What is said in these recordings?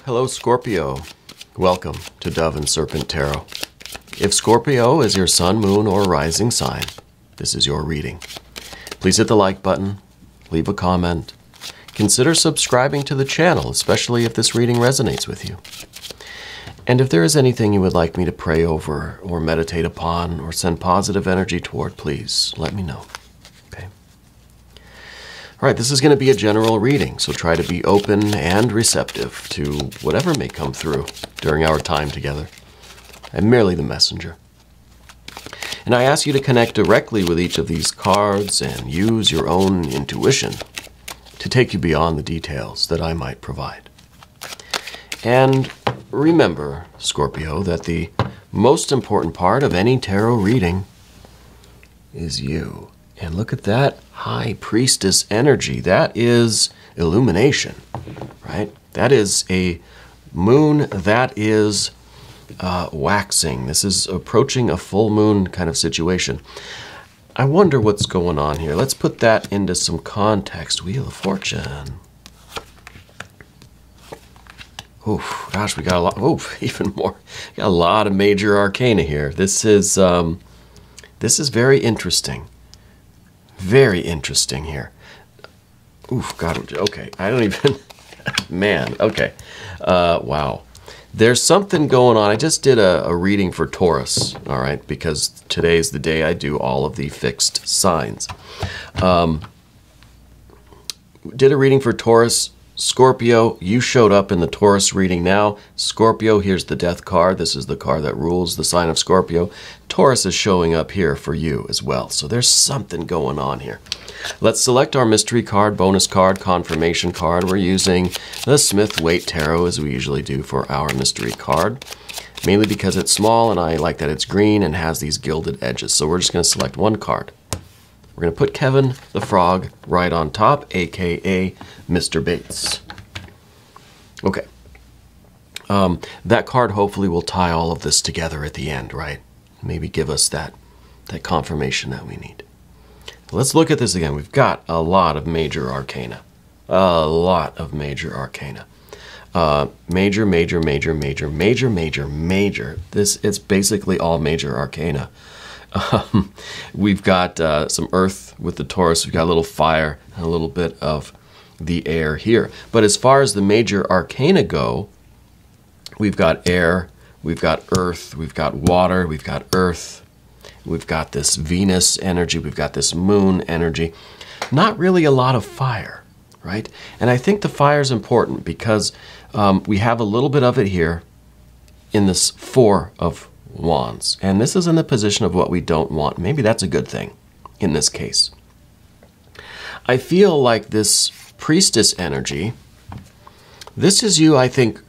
Hello, Scorpio. Welcome to Dove and Serpent Tarot. If Scorpio is your sun, moon, or rising sign, this is your reading. Please hit the like button, leave a comment, consider subscribing to the channel, especially if this reading resonates with you. And if there is anything you would like me to pray over or meditate upon or send positive energy toward, please let me know. Okay? All right, this is going to be a general reading, so try to be open and receptive to whatever may come through during our time together. I'm merely the messenger. And I ask you to connect directly with each of these cards and use your own intuition to take you beyond the details that I might provide. And remember, Scorpio, that the most important part of any tarot reading is you. And look at that High Priestess energy. That is illumination, right? That is a moon that is waxing. This is approaching a full moon kind of situation. I wonder what's going on here. Let's put that into some context. Wheel of Fortune. Oh, gosh, we got a lot. Oh, even more. We got a lot of major arcana here. This is very interesting. Very interesting here. Oof, God, okay. I don't even, man, okay. Wow. There's something going on. I just did a reading for Taurus, all right, because today's the day I do all of the fixed signs. Did a reading for Taurus. Scorpio, you showed up in the Taurus reading now. Scorpio, here's the death card. This is the card that rules the sign of Scorpio. Taurus is showing up here for you as well. So there's something going on here. Let's select our mystery card, bonus card, confirmation card. We're using the Smith-Waite Tarot as we usually do for our mystery card, mainly because it's small and I like that it's green and has these gilded edges. So we're just going to select one card. We're going to put Kevin the Frog right on top, a.k.a. Mr. Bates. Okay. That card hopefully will tie all of this together at the end, right? Maybe give us that confirmation that we need. Let's look at this again. We've got a lot of major arcana. A lot of major arcana. Major, major, major, major, major, major, major. It's basically all major arcana. We've got some earth with the Taurus. We've got a little fire and a little bit of the air here. But as far as the major arcana go, we've got air, we've got earth, we've got water, we've got earth, we've got this Venus energy, we've got this moon energy. Not really a lot of fire, right? And I think the fire is important because we have a little bit of it here in this Four of Wands. And this is in the position of what we don't want. Maybe that's a good thing in this case. I feel like this Priestess energy, this is you, I think,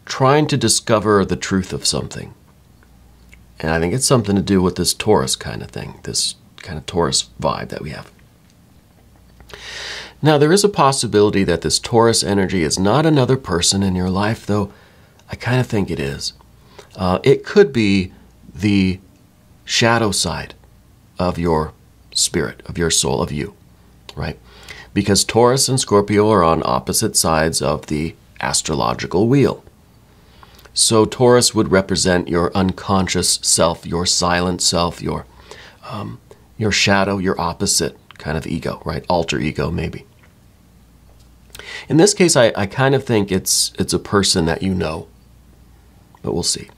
trying to discover the truth of something. And I think it's something to do with this Taurus kind of thing, this kind of Taurus vibe that we have. Now, there is a possibility that this Taurus energy is not another person in your life, though I kind of think it is. It could be the shadow side of your spirit, of your soul, of you, right? Because Taurus and Scorpio are on opposite sides of the astrological wheel. So Taurus would represent your unconscious self, your silent self, your shadow, your opposite kind of ego, right? Alter ego, maybe. In this case, I kind of think it's a person that you know, but we'll see.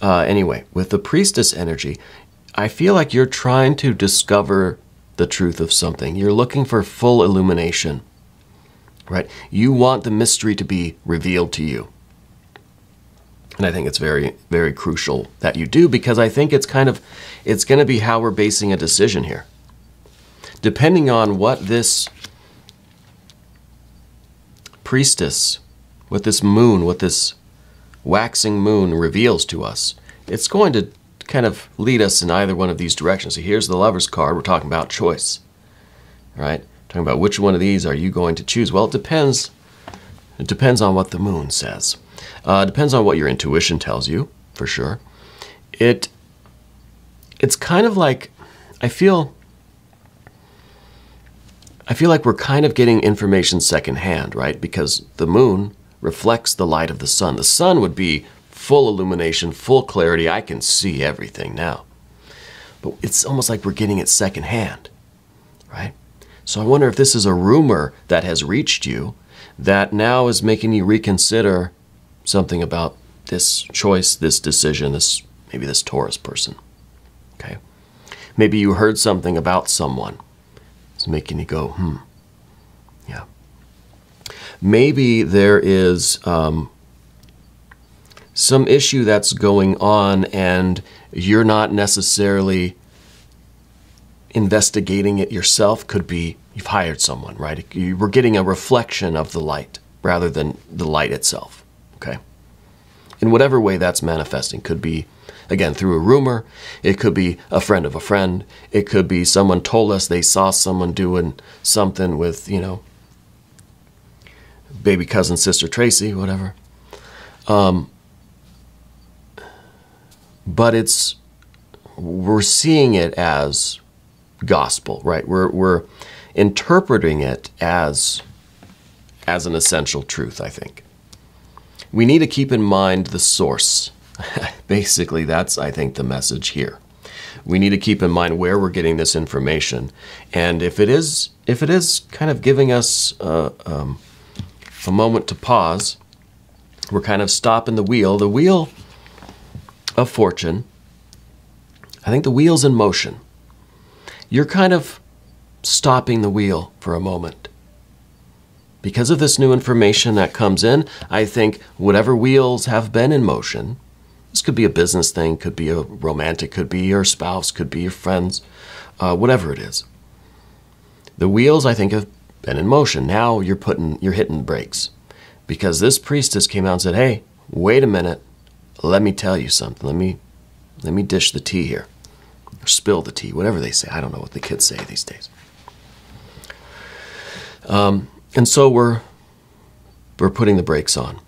Anyway, with the Priestess energy, I feel like you're trying to discover the truth of something. You're looking for full illumination, right? You want the mystery to be revealed to you. And I think it's very, very crucial that you do, because I think it's going to be how we're basing a decision here. Depending on what this Priestess, what this moon, what this waxing moon reveals to us, it's going to kind of lead us in either one of these directions. So here's the Lover's card. We're talking about choice, right? Talking about which one of these are you going to choose. Well, it depends. It depends on what the moon says. It depends on what your intuition tells you, for sure. It's kind of like, I feel like we're kind of getting information secondhand, right? Because the moon reflects the light of the sun. The sun would be full illumination, full clarity. I can see everything now. But it's almost like we're getting it secondhand, right? So I wonder if this is a rumor that has reached you that now is making you reconsider something about this choice, this decision, maybe this Taurus person, okay? Maybe you heard something about someone. It's making you go, yeah. Maybe there is some issue that's going on and you're not necessarily investigating it yourself. Could be you've hired someone, right? We're getting a reflection of the light rather than the light itself, okay? In whatever way that's manifesting. Could be, again, through a rumor. It could be a friend of a friend. It could be someone told us they saw someone doing something with, you know, baby cousin, sister Tracy, whatever. But we're seeing it as gospel, right? We're interpreting it as an essential truth, I think. We need to keep in mind the source. Basically, that's, I think, the message here. We need to keep in mind where we're getting this information. And if it is kind of giving us a moment to pause, we're kind of stopping the wheel of fortune. I think the wheel's in motion. You're kind of stopping the wheel for a moment. Because of this new information that comes in, I think whatever wheels have been in motion, this could be a business thing, could be a romantic, could be your spouse, could be your friends, whatever it is. The wheels, I think, have been in motion. Now you're hitting brakes. Because this priestess came out and said, hey, wait a minute, let me tell you something. Let me dish the tea here. Or spill the tea, whatever they say. I don't know what the kids say these days. And so we're putting the brakes on.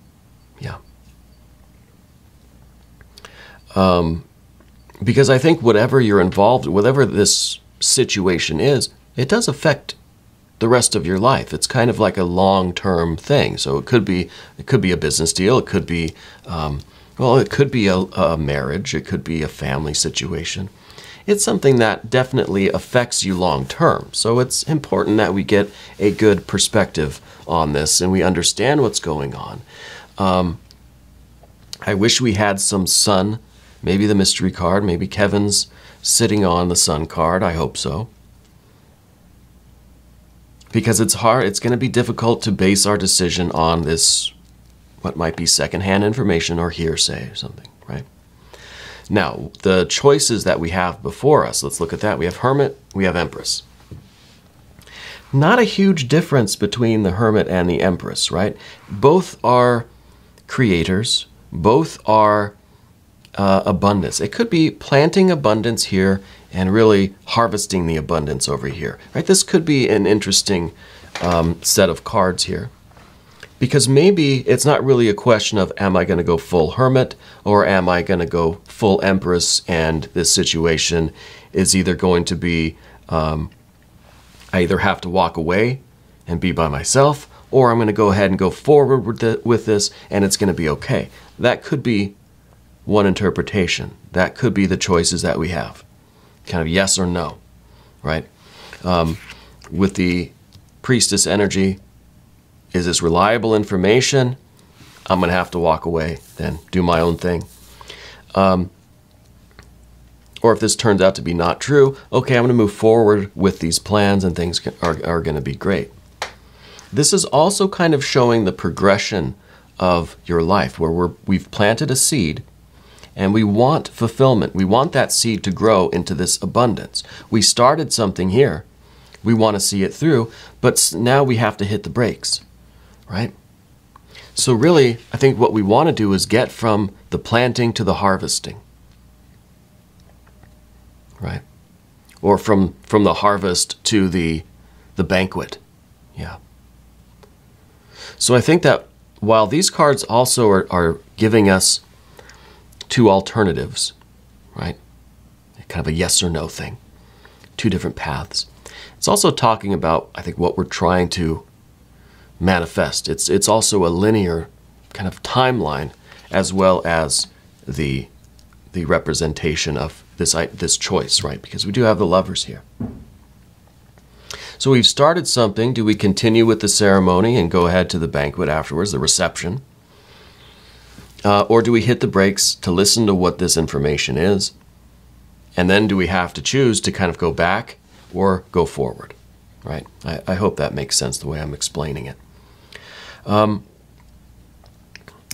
Yeah. Because I think whatever you're involved, whatever this situation is, it does affect the rest of your life. It's kind of like a long-term thing. So it could be a business deal. It could be, it could be a marriage. It could be a family situation. It's something that definitely affects you long-term. So it's important that we get a good perspective on this and we understand what's going on. I wish we had some sun, maybe the mystery card, maybe Kevin's sitting on the sun card. I hope so. Because it's hard, it's going to be difficult to base our decision on this, what might be secondhand information or hearsay or something, right? Now, the choices that we have before us, let's look at that. We have Hermit, we have Empress. Not a huge difference between the Hermit and the Empress, right? Both are creators, both are abundance. It could be planting abundance here and really harvesting the abundance over here, right? This could be an interesting set of cards here. Because maybe it's not really a question of, am I going to go full Hermit or am I going to go full Empress, and this situation is either going to be, I either have to walk away and be by myself, or I'm going to go ahead and go forward with this and it's going to be okay. That could be one interpretation. That could be the choices that we have. Kind of yes or no, right? With the Priestess energy, is this reliable information? I'm going to have to walk away, then do my own thing. Or if this turns out to be not true, okay, I'm going to move forward with these plans and things are going to be great. This is also kind of showing the progression of your life where we've planted a seed and we want fulfillment. We want that seed to grow into this abundance. We started something here. We want to see it through, but now we have to hit the brakes. Right? So really, I think what we want to do is get from the planting to the harvesting. Right? Or from the harvest to the banquet. Yeah. So I think that while these cards also are giving us two alternatives, right? Kind of a yes or no thing. Two different paths. It's also talking about, I think, what we're trying to manifest. It's also a linear kind of timeline, as well as the representation of this choice, right? Because we do have the Lovers here. So we've started something. Do we continue with the ceremony and go ahead to the banquet afterwards, the reception? Or do we hit the brakes to listen to what this information is? And then do we have to choose to kind of go back or go forward, right? I hope that makes sense the way I'm explaining it.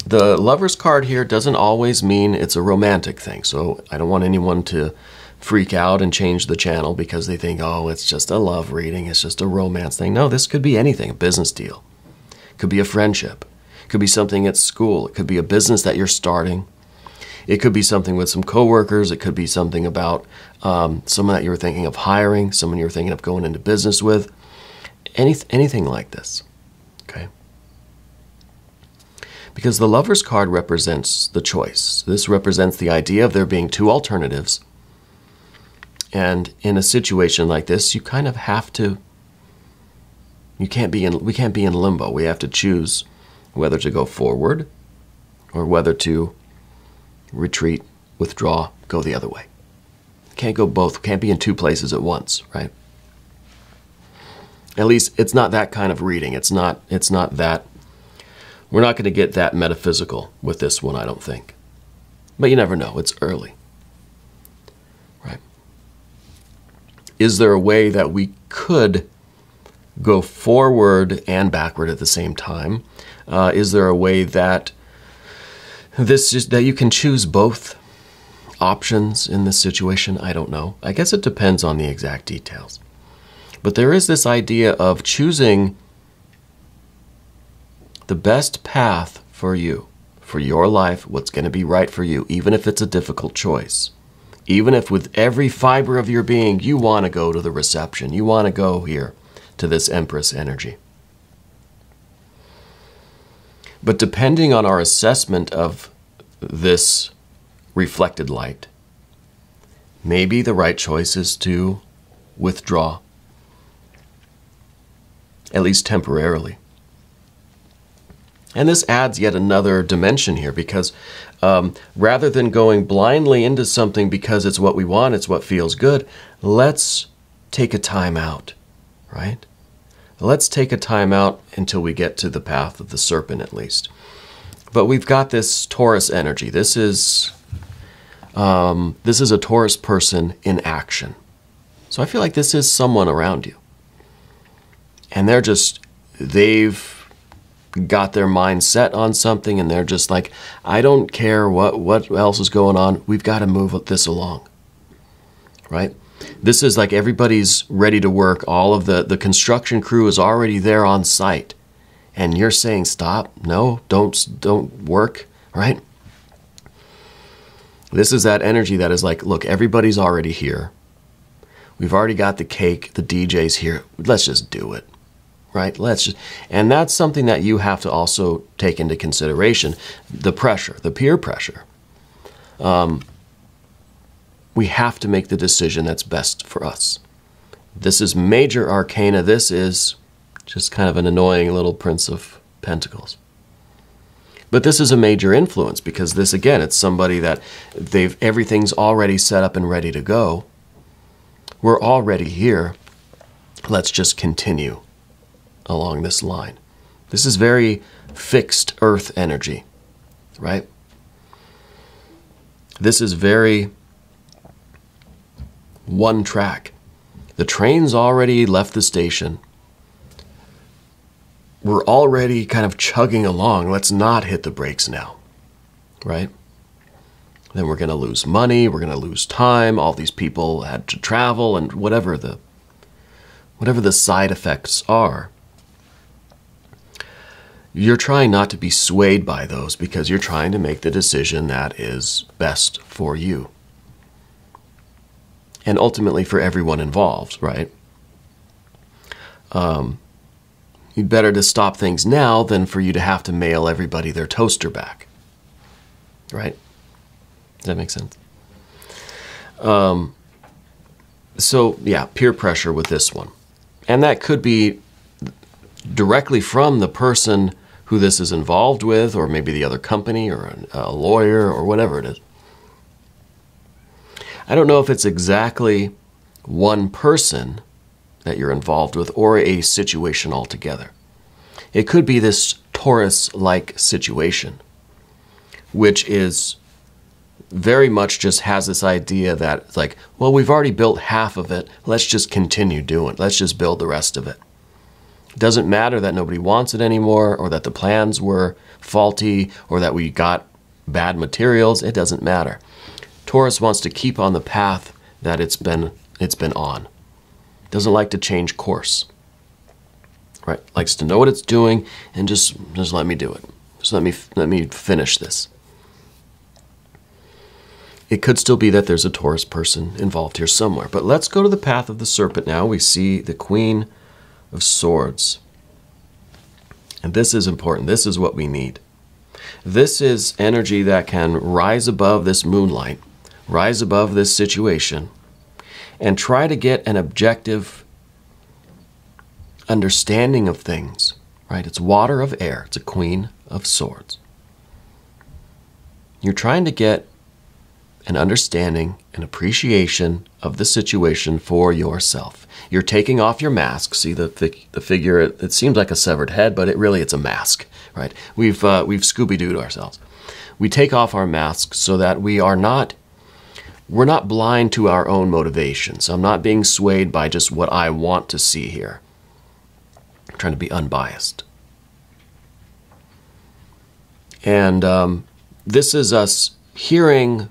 The Lover's card here doesn't always mean it's a romantic thing. So I don't want anyone to freak out and change the channel because they think, oh, it's just a love reading, it's just a romance thing. No, this could be anything, a business deal. It could be a friendship. It could be something at school. It could be a business that you're starting. It could be something with some coworkers. It could be something about someone that you were thinking of hiring, someone you were thinking of going into business with. Anything like this, okay? Because the Lover's card represents the choice. This represents the idea of there being two alternatives. And in a situation like this, you kind of have to, we can't be in limbo. We have to choose whether to go forward or whether to retreat, withdraw, go the other way. Can't go both, can't be in two places at once, right? At least it's not that kind of reading. It's not that, we're not going to get that metaphysical with this one, I don't think. But you never know, it's early. Right? Is there a way that we could go forward and backward at the same time? Is there a way that that you can choose both options in this situation? I don't know. I guess it depends on the exact details. But there is this idea of choosing the best path for you, for your life, what's going to be right for you, even if it's a difficult choice. Even if with every fiber of your being, you want to go to the reception, you want to go here to this Empress energy. But depending on our assessment of this reflected light, maybe the right choice is to withdraw, at least temporarily. And this adds yet another dimension here because rather than going blindly into something because it's what we want, it's what feels good, let's take a time out, right? Let's take a time out until we get to the path of the serpent at least. But we've got this Taurus energy. This is a Taurus person in action. So I feel like this is someone around you. And they've got their mind set on something and they're just like, I don't care what else is going on. We've got to move this along, right? This is like everybody's ready to work. All of the construction crew is already there on site. And you're saying, stop, no, don't work, right? This is that energy that is like, look, everybody's already here. We've already got the cake, the DJ's here. Let's just do it, right? And that's something that you have to also take into consideration. The pressure, the peer pressure. We have to make the decision that's best for us. This is major arcana. This is just kind of an annoying little Prince of Pentacles. But this is a major influence because this, again, it's somebody that everything's already set up and ready to go. We're already here. Let's just continue along this line. This is very fixed earth energy, right? This is very one track. The train's already left the station. We're already kind of chugging along. Let's not hit the brakes now, right? Then we're going to lose money. We're going to lose time. All these people had to travel and whatever the side effects are. You're trying not to be swayed by those because you're trying to make the decision that is best for you. And ultimately for everyone involved, right? You'd better to stop things now than for you to have to mail everybody their toaster back, right? Does that make sense? So, yeah, peer pressure with this one. And that could be directly from the person who this is involved with, or maybe the other company, or a lawyer, or whatever it is. I don't know if it's exactly one person that you're involved with or a situation altogether. It could be this Taurus-like situation, which is very much just has this idea that it's like, well, we've already built half of it. Let's just continue doing it. Let's just build the rest of it. It doesn't matter that nobody wants it anymore, or that the plans were faulty, or that we got bad materials. It doesn't matter. Taurus wants to keep on the path that it's been on. Doesn't like to change course. Right? Likes to know what it's doing and just let me do it. Just let me finish this. It could still be that there's a Taurus person involved here somewhere. But let's go to the path of the serpent now. We see the Queen of Swords. And this is important. This is what we need. This is energy that can rise above this moonlight, rise above this situation, and try to get an objective understanding of things. Right? It's water of air. It's a Queen of Swords. You're trying to get an understanding, an appreciation of the situation for yourself. You're taking off your mask. See the figure, it seems like a severed head, but it's a mask, right? We've Scooby-Dooed ourselves. We take off our masks so that we're not blind to our own motivations. I'm not being swayed by just what I want to see here. I'm trying to be unbiased. And this is us hearing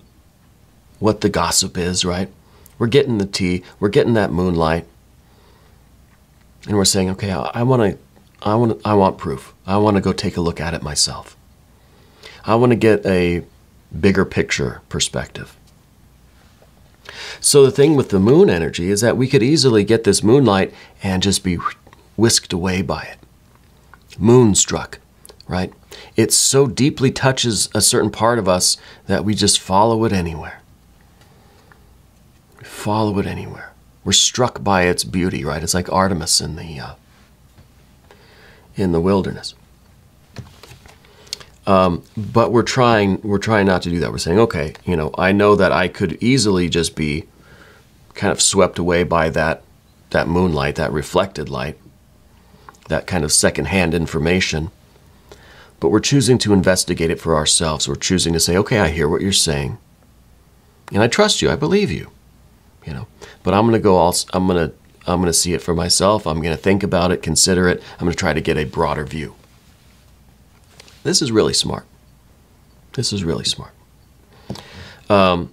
what the gossip is, right? We're getting the tea, we're getting that moonlight, and we're saying, okay, I want proof. I want to go take a look at it myself. I want to get a bigger picture perspective. So the thing with the moon energy is that we could easily get this moonlight and just be whisked away by it. Moonstruck, right? It so deeply touches a certain part of us that we just follow it anywhere. Follow it anywhere. We're struck by its beauty, right? It's like Artemis in the wilderness. But we're trying not to do that. We're saying, okay, I know that I could easily just be kind of swept away by that moonlight, that reflected light, that kind of secondhand information. But we're choosing to investigate it for ourselves. We're choosing to say, okay, I hear what you're saying, and I trust you. I believe you. But I'm going to go also, I'm going to see it for myself. I'm going to think about it, consider it. I'm going to try to get a broader view. This is really smart. This is really smart. The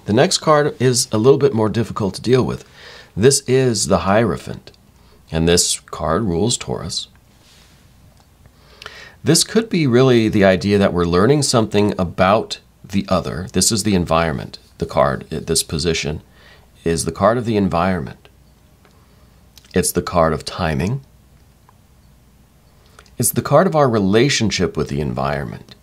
next card is a little bit more difficult to deal with. This is the Hierophant, and this card rules Taurus. This could be really the idea that we're learning something about the other. This is the environment. The card, this position, is the card of the environment. It's the card of timing. It's the card of our relationship with the environment.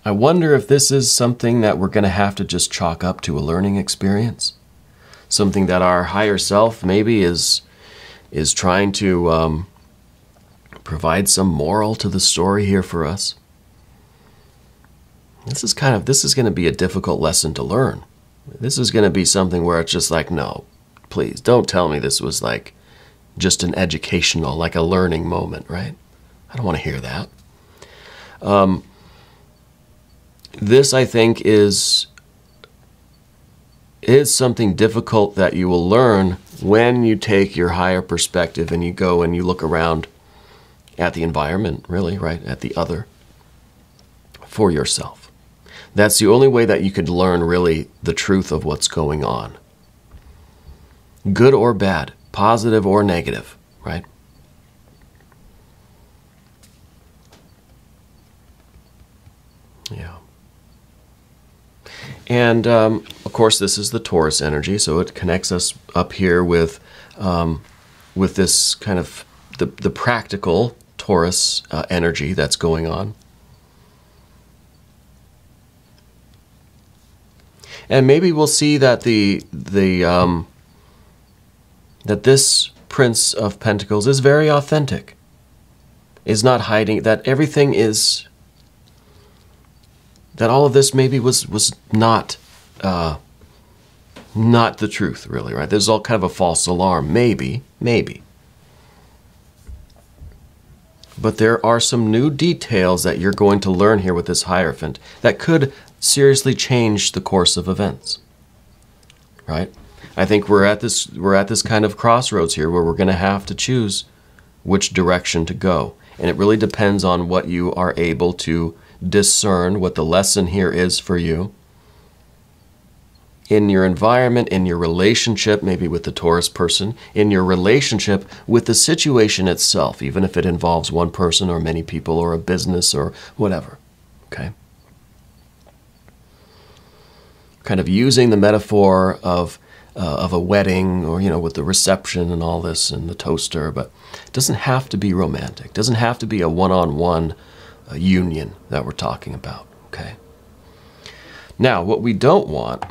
I wonder if this is something that we're going to have to just chalk up to a learning experience. Something that our higher self maybe is trying to provide some moral to the story here for us. This is going to be a difficult lesson to learn. This is going to be something where it's just like, no, please don't tell me this was like just an educational, like a learning moment, right? I don't want to hear that. This, I think, is something difficult that you will learn when you take your higher perspective and you go and you look around at the environment, really, right? At the other for yourself. That's the only way that you could learn really the truth of what's going on. Good or bad, positive or negative, right? Yeah. And, of course, this is the Taurus energy, so it connects us up here with this kind of the practical Taurus energy that's going on. And maybe we'll see that that this Prince of Pentacles is very authentic. is not hiding, that everything is, that all of this maybe was not the truth, really, right? This is all kind of a false alarm, maybe. But there are some new details that you're going to learn here with this Hierophant that could seriously change the course of events, right? I think we're at this kind of crossroads here where we're going to have to choose which direction to go. And it really depends on what you are able to discern, what the lesson here is for you. In your environment, in your relationship, maybe with the Taurus person, in your relationship with the situation itself, even if it involves one person or many people or a business or whatever, okay? Kind of using the metaphor of a wedding, or, with the reception and all this and the toaster, but it doesn't have to be romantic. It doesn't have to be a one-on-one union that we're talking about, okay? Now, what we don't want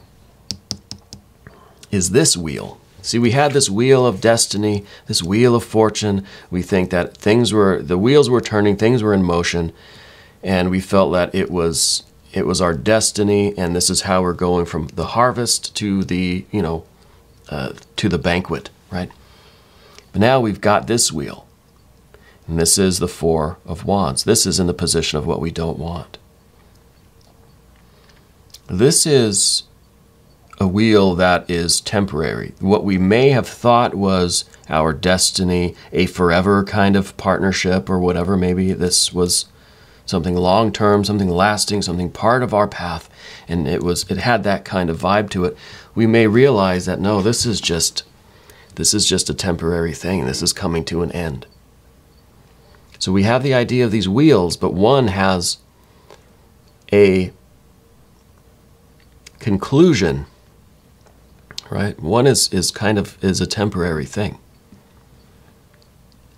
is this wheel. See, we had this wheel of destiny, this wheel of fortune. We think that the wheels were turning, things were in motion, and we felt that it was our destiny, and this is how we're going from the harvest to the, to the banquet, right? But now we've got this wheel, and this is the Four of Wands. This is in the position of what we don't want. This is a wheel that is temporary. What we may have thought was our destiny, a forever kind of partnership or whatever, maybe this was something long-term, something lasting, something part of our path, and it had that kind of vibe to it. We may realize that no, this is just a temporary thing. This is coming to an end. So we have the idea of these wheels, but one has a conclusion, right? One is a temporary thing.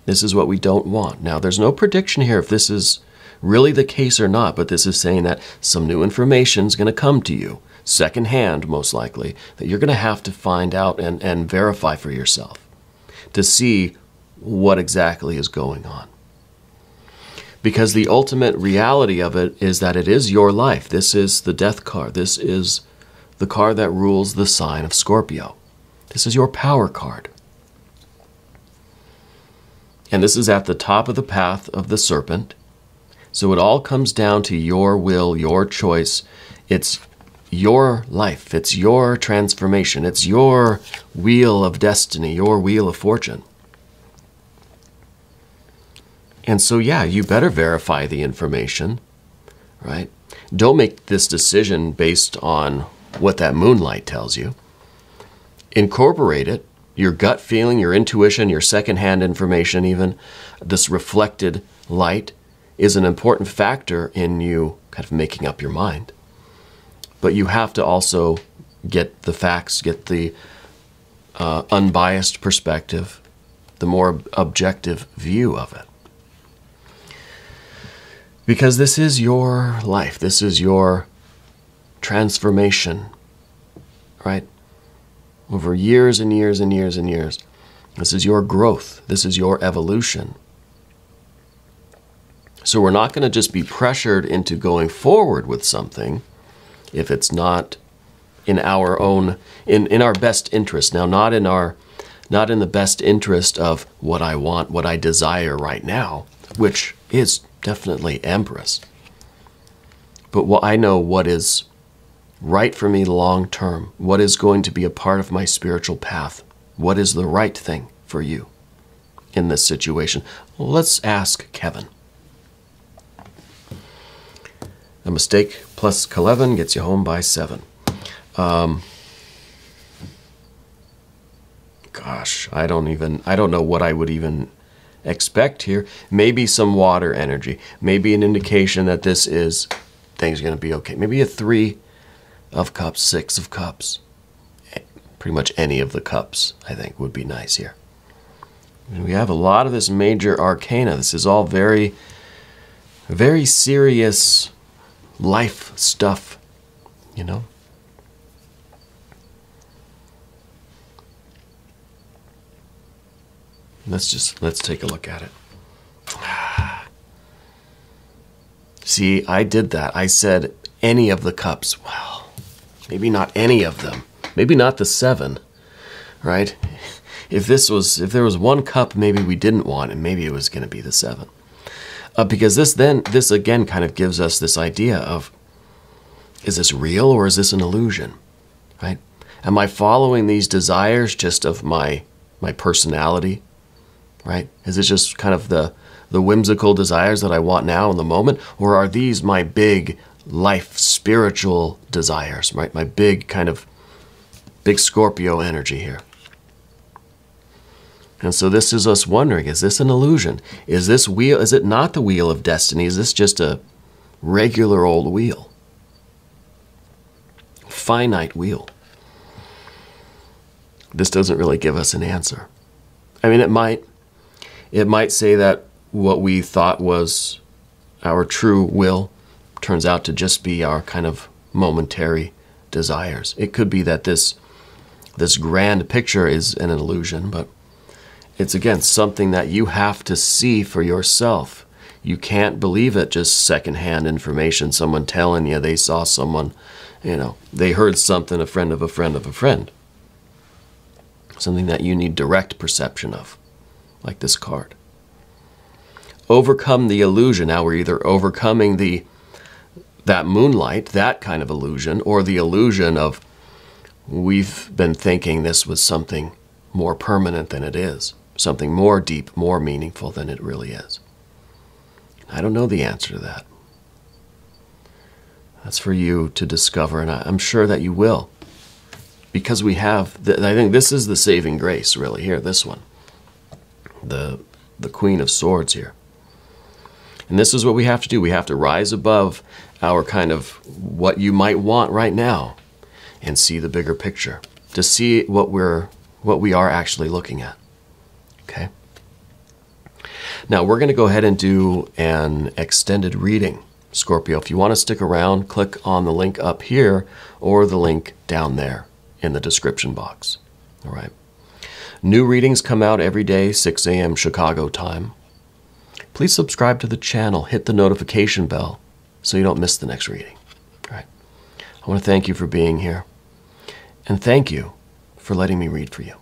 This is what we don't want. Now, there's no prediction here if this is really the case or not, but this is saying that some new information is going to come to you, secondhand most likely, that you're going to have to find out and verify for yourself to see what exactly is going on. Because the ultimate reality of it is that it is your life. This is the death card. This is the card that rules the sign of Scorpio. This is your power card. And this is at the top of the path of the Serpent. So it all comes down to your will, your choice. It's your life. It's your transformation. It's your wheel of destiny, your wheel of fortune. And so, yeah, you better verify the information, right? Don't make this decision based on what that moonlight tells you. Incorporate it, your gut feeling, your intuition, your secondhand information even. This reflected light is an important factor in you kind of making up your mind. But you have to also get the facts, get the unbiased perspective, the more objective view of it. Because this is your life. This is your transformation, right? Over years and years and years and years. This is your growth. This is your evolution. So we're not going to just be pressured into going forward with something if it's not in our own, in our best interest. Now, not in the best interest of what I want, what I desire right now, which is definitely Empress. But I know what is right for me long term, what is going to be a part of my spiritual path, what is the right thing for you in this situation. Well, let's ask Kevin. A mistake plus 11 gets you home by 7. Gosh, I don't know what I would even expect here. Maybe some water energy. Maybe an indication that things are going to be okay. Maybe a 3 of cups, 6 of cups. Pretty much any of the cups, I think, would be nice here. And we have a lot of this major arcana. This is all very, very serious life stuff, you know? Let's take a look at it. See, I did that. I said any of the cups. Well, maybe not any of them. Maybe not the 7, right? If there was one cup maybe we didn't want, and maybe it was going to be the 7. Because this again kind of gives us this idea of, is this real or is this an illusion, right? Am I following these desires just of my personality, right? Is it just kind of the whimsical desires that I want now in the moment? Or are these my big life, spiritual desires, right? My big Scorpio energy here. And so this is us wondering, is this an illusion? Is it not the wheel of destiny? Is this just a regular old wheel? Finite wheel. This doesn't really give us an answer. I mean, it might say that what we thought was our true will turns out to just be our kind of momentary desires. It could be that this grand picture is an illusion, but it's again something that you have to see for yourself. You can't believe it just secondhand information, someone telling you they saw someone, they heard something, a friend of a friend of a friend. Something that you need direct perception of, like this card. Overcome the illusion. Now we're either overcoming that moonlight, that kind of illusion, or the illusion of we've been thinking this was something more permanent than it is, something more deep, more meaningful than it really is. I don't know the answer to that. That's for you to discover, and I'm sure that you will. Because we have, I think this is the saving grace, really, here, this one. The Queen of Swords here. And this is what we have to do. We have to rise above our kind of what you might want right now and see the bigger picture, to see what we are actually looking at. Okay? Now, we're going to go ahead and do an extended reading, Scorpio. If you want to stick around, click on the link up here or the link down there in the description box. All right. New readings come out every day, 6 a.m. Chicago time. Please subscribe to the channel, hit the notification bell so you don't miss the next reading. All right. I want to thank you for being here, and thank you for letting me read for you.